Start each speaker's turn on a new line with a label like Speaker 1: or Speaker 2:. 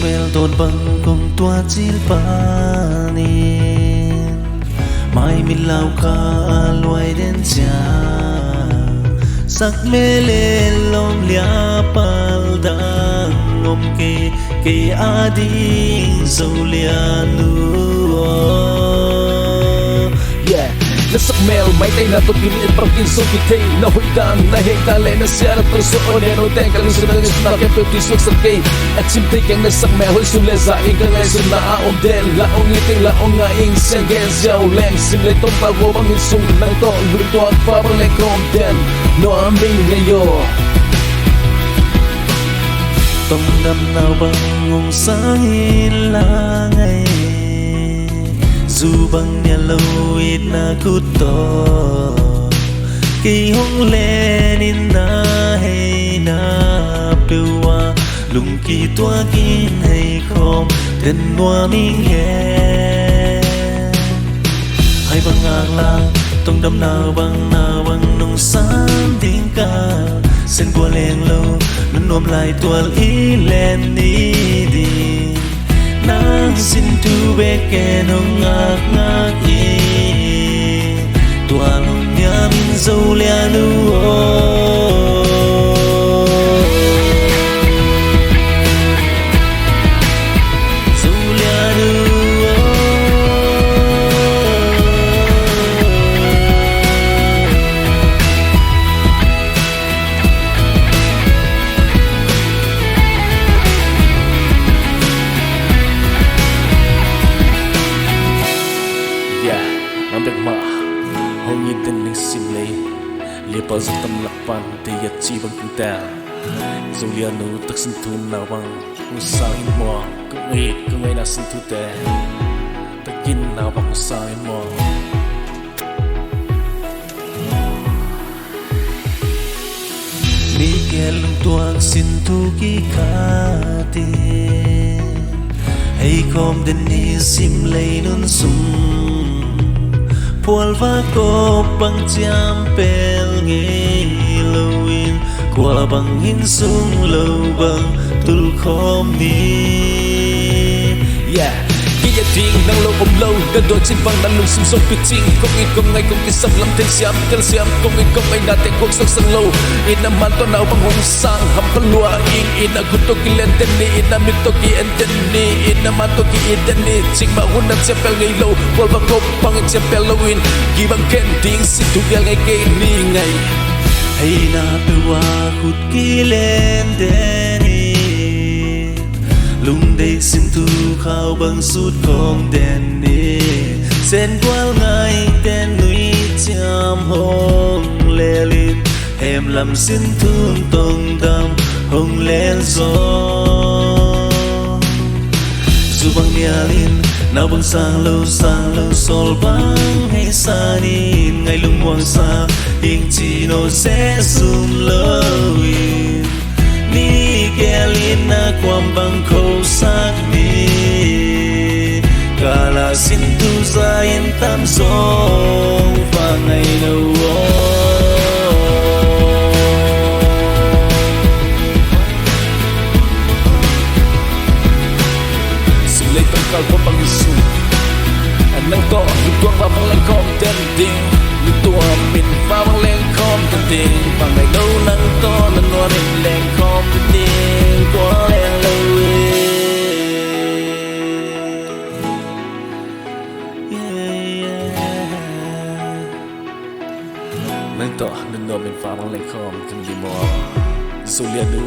Speaker 1: mel ton bang kong tua chil panin mai min lau ka luai den cha sak mele lom lia pal dang ngom ke ading zolia nu
Speaker 2: Nasak mel may tay na to pinit parkin so kitay na huidan na hekale na siya na perso onero ten kang sunang isna ke petisok sa kay at simple kang nasak mel hoy suleza ingkang ay suna aom del laong iting laong nga ing segen siyaw leng simple tong pago bangin sung nang to luto at pabalekong den no aming ngayo
Speaker 1: tông đâm nào bằng ngùng sáng langay dù bằng nhà lâu ít na cút to kỳ hong lên in na hay na pewa lùng kỳ tua kín hay không tên noa minh hè hay bằng ngang lang tông đâm nào bằng nông sáng tiếng ca sen qua len lâu nun ôm lại tua ý lên đi đi nang xin tu be ke nong ngak i tua long nya min zo lia nu
Speaker 2: Nambek ma hong yin ten ning sim lei lia pa zu tam lak pan te ya chi bang kin ta zo lia nu tak sin thun na bang u sa in mo ku ngai na sin thu te takin na bang u sa in mo
Speaker 1: mi ke lung tuang sin thu ki kha te hay kom den ni sim lei nun sum Pual va ko bang jam pel nge lowin qua bang hin sung lâu bang tul khom ni
Speaker 2: yeah kia ting nang lâu lâu đã đôi trên vang nang lung sum song pitching công ngay công kisam lam ten siam tel siam công ngay na te kok sok sang lâu in na man to naw bang hong sang ham palua in na gusto kilen ten ni in na mito ki enten ni in na man to ki enten ni ching ma hun na se pel ngay lâu wal ba ko pang se pel lowin gi bang ken ting si tu gel ngay ke ni ngay
Speaker 1: hay na pewa khut ki len deni lung day xin tu khao bang sút không đèn đi sen qual ngay tên núi cham hong lê lin em làm xin thương tông đam hong lên gió dù bang nia lin nào bang sang lâu sol bang hay sa nin ngày lung hoàng sa hình chỉ nó sẽ zoom lâu ni kelin na kwam bang ko sak ni kala sin tu zain tam song fa ngày đâu
Speaker 2: sin lei tam kal ko bang isu anang to tu va bang lang kom ten ding tu min fa bang lang kom ten ding fa ngày đâu nang to nan no rin lang kom ten ding ko lang lâu nang to nan no min fa bang lang kom ten ding mo so lia nu